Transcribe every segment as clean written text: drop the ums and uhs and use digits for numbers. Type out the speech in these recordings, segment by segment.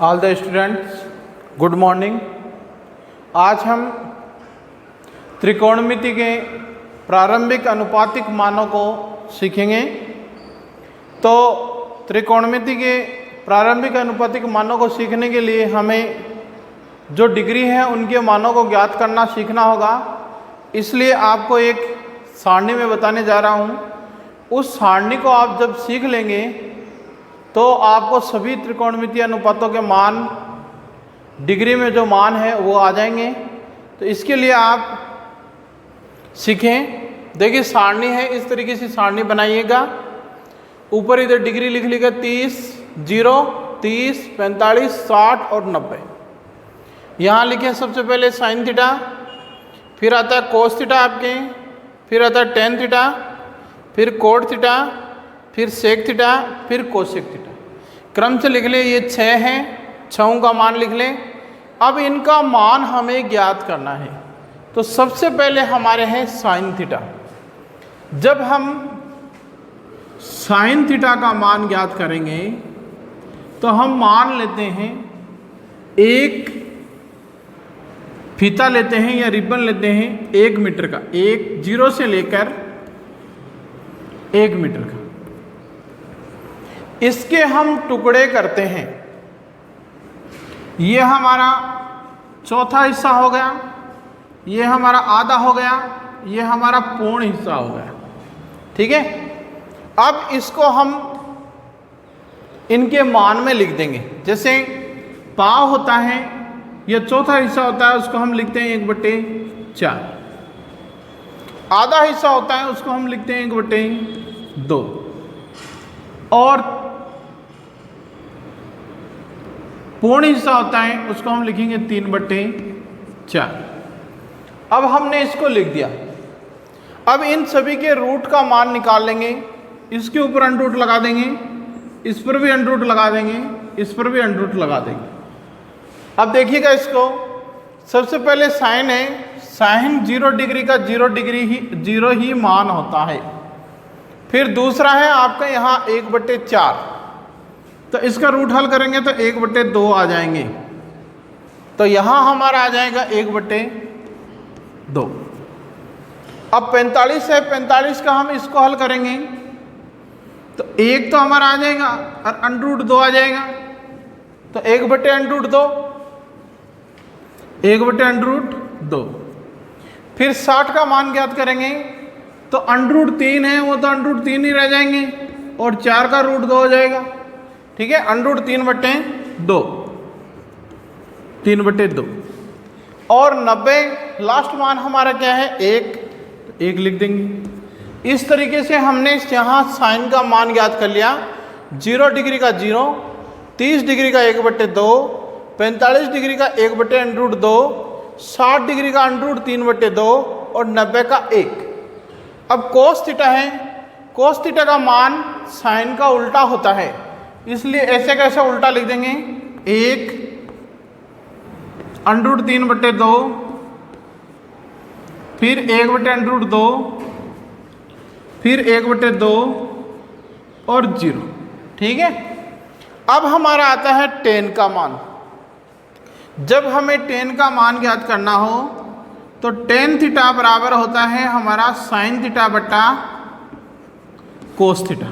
All the students good morning. आज हम त्रिकोणमिति के प्रारंभिक अनुपातिक मानों को सीखेंगे। तो त्रिकोणमिति के प्रारंभिक अनुपातिक मानों को सीखने के लिए हमें जो डिग्री है उनके मानों को ज्ञात करना सीखना होगा। इसलिए आपको एक सारणी में बताने जा रहा हूँ। उस सारणी को आप जब सीख लेंगे तो आपको सभी त्रिकोणमितीय अनुपातों के मान डिग्री में जो मान है वो आ जाएंगे। तो इसके लिए आप सीखें। देखिए सारणी है, इस तरीके से सारणी बनाइएगा। ऊपर इधर डिग्री लिख लीजिएगा 30, 0, 30, 45, 60 और 90। यहाँ लिखें सबसे पहले साइन थीटा, फिर आता है कोस थीटा आपके, फिर आता है टेन थीटा, फिर कोट थीटा, फिर सेक थीटा, फिर कोसेक थीटा। क्रम से लिख लें। ये 6 हैं, 6 का मान लिख लें। अब इनका मान हमें ज्ञात करना है। तो सबसे पहले हमारे हैं साइन थीटा। जब हम साइन थीटा का मान ज्ञात करेंगे तो हम मान लेते हैं एक फीता लेते हैं या रिबन लेते हैं 1 मीटर का, 0 से लेकर 1 मीटर का। इसके हम टुकड़े करते हैं। ये हमारा चौथा हिस्सा हो गया, ये हमारा आधा हो गया, ये हमारा पूर्ण हिस्सा हो गया। ठीक है। अब इसको हम इनके मान में लिख देंगे। जैसे पाव होता है, यह चौथा हिस्सा होता है, उसको हम लिखते हैं 1/4। आधा हिस्सा होता है उसको हम लिखते हैं 1/2 और पूर्ण हिस्सा होता है उसको हम लिखेंगे 3/4। अब हमने इसको लिख दिया। अब इन सभी के रूट का मान निकाल लेंगे। इसके ऊपर अंडर रूट लगा देंगे, इस पर भी अंडर रूट लगा देंगे, इस पर भी अंडर रूट लगा देंगे। अब देखिएगा इसको। सबसे पहले साइन है, साइन 0 डिग्री का 0 ही मान होता है। फिर दूसरा है आपका यहाँ 1/4। तो इसका रूट हल करेंगे तो 1/2 आ जाएंगे। तो यहाँ हमारा आ जाएगा 1/2। अब 45 है, 45 का हम इसको हल करेंगे तो 1 तो हमारा आ जाएगा और √2 आ जाएगा। तो 1/√2, 1/√2। फिर 60 का मान ज्ञात करेंगे तो √3 है, वो तो √3 ही रह जाएंगे और 4 का √2 हो जाएगा। ठीक है। √3/2, 3/2। और 90 लास्ट मान हमारा क्या है 1 लिख देंगे। इस तरीके से हमने यहाँ साइन का मान ज्ञात कर लिया। 0 डिग्री का 0, 30 डिग्री का 1/2, 45 डिग्री का 1/√2, 60 डिग्री का √3/2 और 90 का 1। अब कोस थीटा है। कोस थीटा का मान साइन का उल्टा होता है, इसलिए ऐसे कैसे उल्टा लिख देंगे 1 √3/2, फिर 1/√2, फिर 1/2 और 0। ठीक है। अब हमारा आता है tan का मान। जब हमें tan का मान ज्ञात करना हो तो tan थीटा बराबर होता है हमारा साइन थीटा बटा कोस थीटा।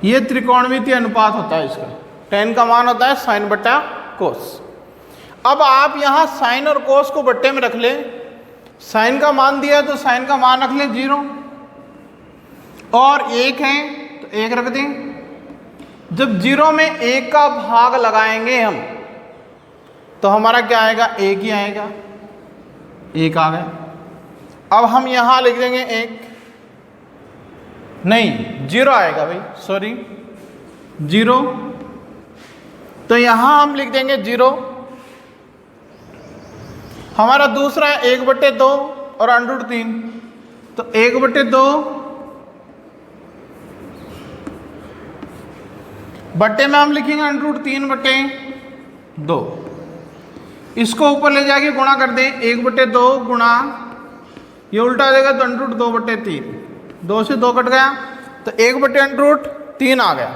ये त्रिकोणमितीय अनुपात होता है इसका। tan का मान होता है साइन बटा कोस। अब आप यहाँ साइन और कोस को बट्टे में रख लें। साइन का मान दिया है तो साइन का मान रख लें 0 और 1 है तो 1 रख दें। जब 0 में 1 का भाग लगाएंगे हम तो हमारा क्या आएगा 1 ही आएगा। 1 आ गया। अब हम यहाँ लिख देंगे 1, नहीं 0 आएगा भाई, सॉरी 0। तो यहाँ हम लिख देंगे 0। हमारा दूसरा है 1/2 और √3। तो 1/2 बट्टे में हम लिखेंगे √3/2। इसको ऊपर ले जाके गुणा कर दें। 1/2 गुणा, ये उल्टा आ जाएगा तो √2/3। 2 से 2 कट गया तो 1/√3 आ गया।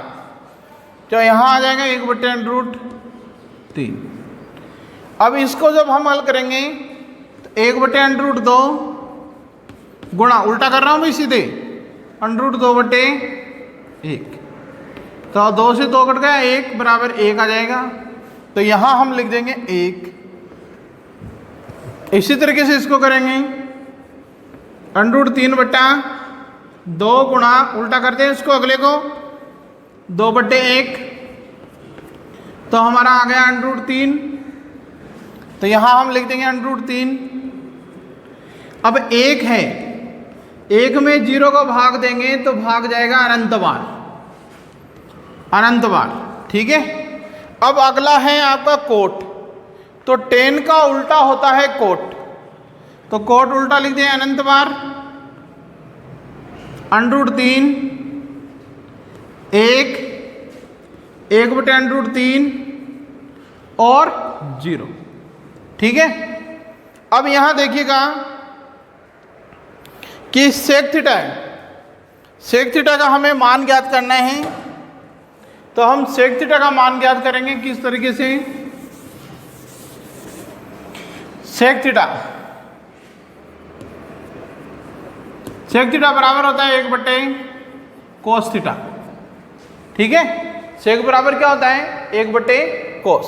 तो यहाँ आ जाएगा 1/√3। अब इसको जब हम हल करेंगे तो 1/√2 गुणा, उल्टा कर रहा हूँ भाई सीधे, √2/1। तो 2 से 2 कट गया, 1 बराबर 1 आ जाएगा। तो यहाँ हम लिख देंगे 1। इसी तरीके से इसको करेंगे, √3/2 गुणा, उल्टा करते हैं इसको अगले को, 2/1। तो हमारा आ गया √3। तो यहाँ हम लिख देंगे √3। अब 1 है, 1 में 0 को भाग देंगे तो भाग जाएगा अनंत बार, अनंत बार। ठीक है। अब अगला है आपका कोट। तो 10 का उल्टा होता है कोट, तो कोट उल्टा लिख दें अनंत बार, √3, 1/√3 और 0। ठीक है। अब यहां देखिएगा कि सेक थीटा है, सेक थीटा का हमें मान ज्ञात करना है। तो हम सेक थीटा का मान ज्ञात करेंगे किस तरीके से, सेक थीटा, सेक थीटा बराबर होता है 1/cos थीटा। ठीक है। सेक बराबर क्या होता है, 1/cos,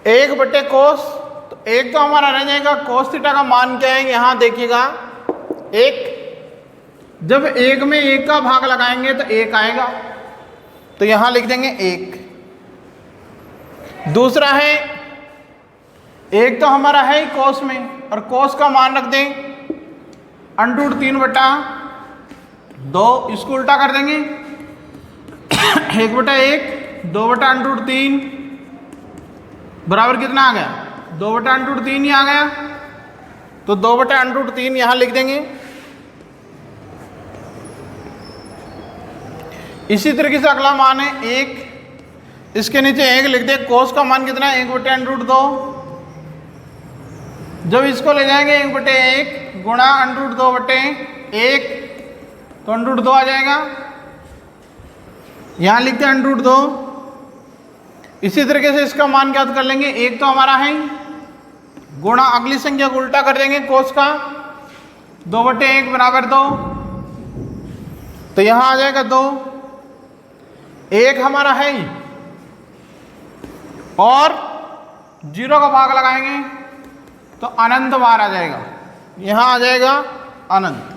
1/cos। तो 1 तो हमारा रह जाएगा, cos थीटा का मान क्या है, यहां देखिएगा 1। जब 1 में 1 का भाग लगाएंगे तो 1 आएगा, तो यहां लिख देंगे 1। दूसरा है, 1 तो हमारा है ही cos में, और cos का मान रख दें √3/2, इसको उल्टा कर देंगे 1/1, 2/√3 बराबर कितना आ गया, 2/√3 ही आ गया। तो 2/√3 यहां लिख देंगे। इसी तरीके से अगला मान है 1, इसके नीचे 1 लिख दे। cos का मान कितना है, 1/√2। जब इसको ले जाएंगे 1/1 गुणा √2/1, तो √2 आ जाएगा, यहां लिखते हैं √2। इसी तरीके से इसका मान ज्ञात कर लेंगे, 1 तो हमारा है, गुणा अगली संख्या को उल्टा कर देंगे cos का, 2/1 बराबर 2। तो यहां आ जाएगा 2, 1 हमारा है ही, और 0 का भाग लगाएंगे तो अनंत बार आ जाएगा, यहां आ जाएगा अनंत।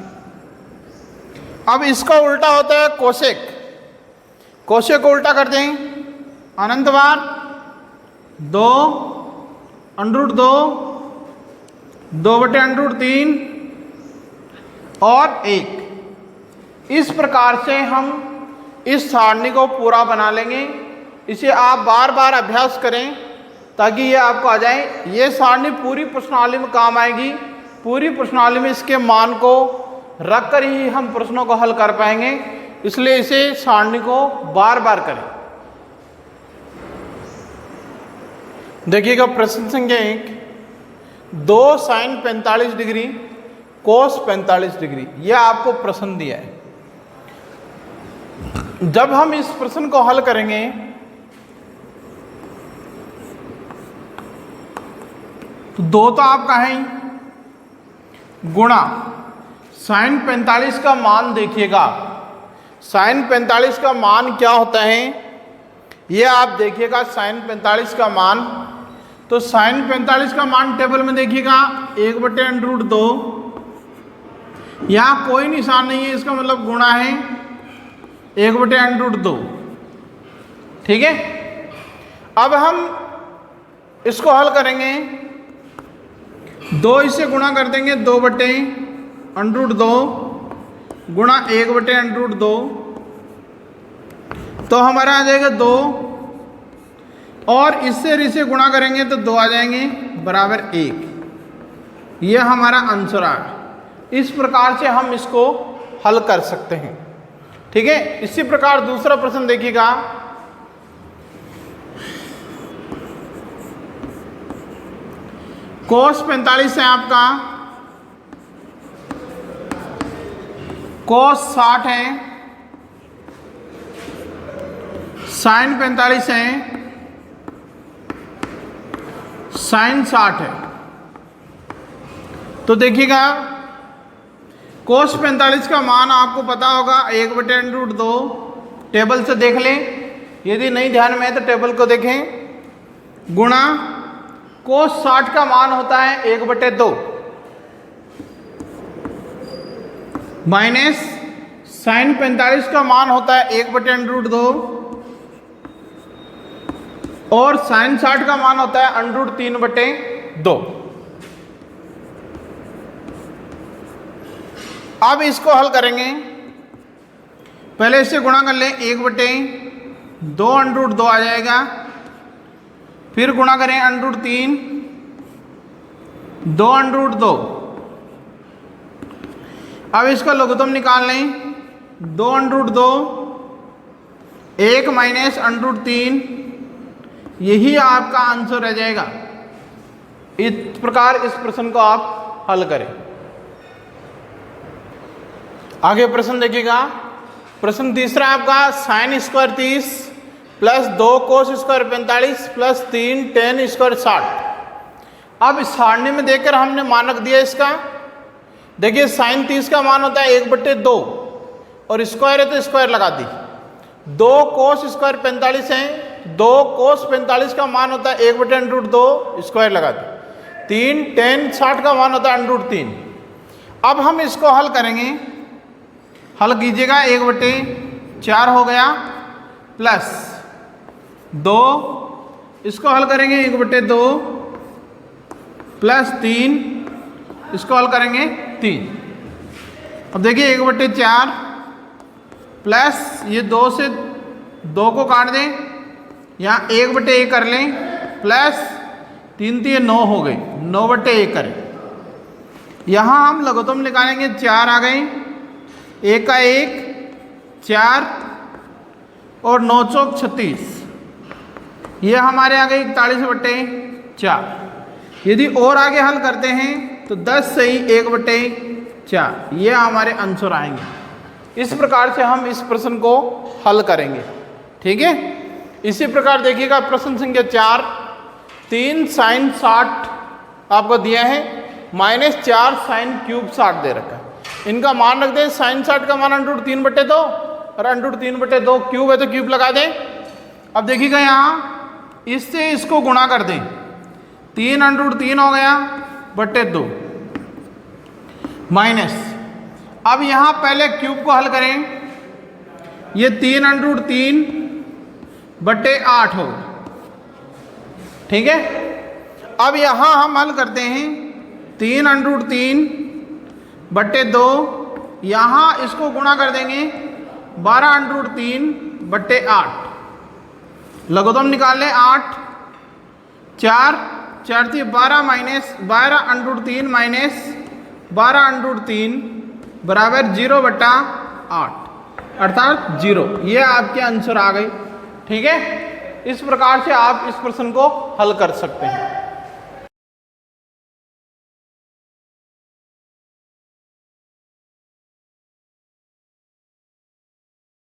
अब इसका उल्टा होता है कोसेक, कोसेक को उल्टा कर दें, अनंत बार 2, √2, 2/√3 और 1। इस प्रकार से हम इस सारणी को पूरा बना लेंगे। इसे आप बार बार अभ्यास करें ताकि ये आपको आ जाए। ये सारणी पूरी प्रश्नावली में काम आएगी, पूरी प्रश्नावली में इसके मान को रख कर ही हम प्रश्नों को हल कर पाएंगे, इसलिए इसे सारणी को बार बार करें। देखिएगा प्रश्न संख्या 1, 2 sin 45 डिग्री cos 45 डिग्री, यह आपको प्रश्न दिया है। जब हम इस प्रश्न को हल करेंगे तो 2 तो आपका है ही, गुणा sin 45 का मान देखिएगा, sin 45 का मान क्या होता है ये आप देखिएगा। sin 45 का मान, तो sin 45 का मान टेबल में देखिएगा 1/√2, यहाँ कोई निशान नहीं है, इसका मतलब गुणा है 1/√2। ठीक है। अब हम इसको हल करेंगे, 2 इसे गुणा कर देंगे, 2/√2 गुणा 1/√2, तो हमारा आ जाएगा 2, और इससे इसे गुणा करेंगे तो 2 आ जाएंगे बराबर 1। यह हमारा आंसर आ गया। इस प्रकार से हम इसको हल कर सकते हैं। ठीक है। इसी प्रकार दूसरा प्रश्न देखिएगा, cos 45 है आपका, cos 60 है, साइन 45 है, साइन 60 है। तो देखिएगा कोस 45 का मान आपको पता होगा 1/√2। टेबल से देख लें, यदि नहीं ध्यान में है तो टेबल को देखें। गुणा कोस 60 का मान होता है 1/2 माइनस साइन 45 का मान होता है 1/√2 और साइन 60 का मान होता है √3/2। अब इसको हल करेंगे, पहले इससे गुणा कर लें, 1/2 आ जाएगा, फिर गुणा करें √3 2/2। अब इसका लघुत्तम निकाल लें, 2/2 1 माइनस √3, यही आपका आंसर रह जाएगा। इस प्रकार इस प्रश्न को आप हल करें। आगे प्रश्न देखिएगा। प्रश्न तीसरा आपका sine square 30 plus 2 cos square 45 plus 3 ten square 60। अब सारणी में देखकर हमने मानक दिया इसका। देखिए साइन 30 का मान होता है 1/2 और स्क्वायर है तो स्क्वायर लगा दी। 2 कोस स्क्वायर 45 है, 2 कोस 45 का मान होता है 1/√2, स्क्वायर लगा दी। 3 टेन 60 का मान होता है √3। अब हम इसको हल करेंगे, हल कीजिएगा, 1/4 हो गया प्लस 2, इसको हल करेंगे 1/2 प्लस 3, इसको हल करेंगे 3। अब देखिए 1/4 प्लस ये 2 से 2 को काट दें, यहाँ 1/1 कर लें प्लस 3 3 9 हो गई, 9/1 करें। यहाँ हम लघुत्तम निकालेंगे, 4 आ गए, 1 का 1 4 और 9 चौक 36, ये हमारे आ गए 41/4। यदि और आगे हल करते हैं तो 10 से ही 1/4, ये हमारे आंसर आएंगे। इस प्रकार से हम इस प्रश्न को हल करेंगे। ठीक है, इसी प्रकार देखिएगा प्रश्न संख्या 4, 3 साइन 60 आपको दिया है माइनस 4 साइन क्यूब 60 दे रखा है। इनका मान रख दें, साइन 60 का मान √3/2 और √3/2 क्यूब है तो क्यूब लगा दें। अब देखिएगा यहाँ इससे इसको गुणा कर दें, 3 हो गया बटे 2 माइनस, अब यहाँ पहले क्यूब को हल करें, ये 3√3/8 हो। ठीक है, अब यहाँ हम हल करते हैं 3√3/2, यहाँ इसको गुणा कर देंगे 12√3/8, लघुत्तम निकाल लें 8 4 4 12 माइनस 12√3 माइनस 12√3 बराबर 0/8 अर्थात 0। ये आपके आंसर आ गए। ठीक है, इस प्रकार से आप इस प्रश्न को हल कर सकते हैं।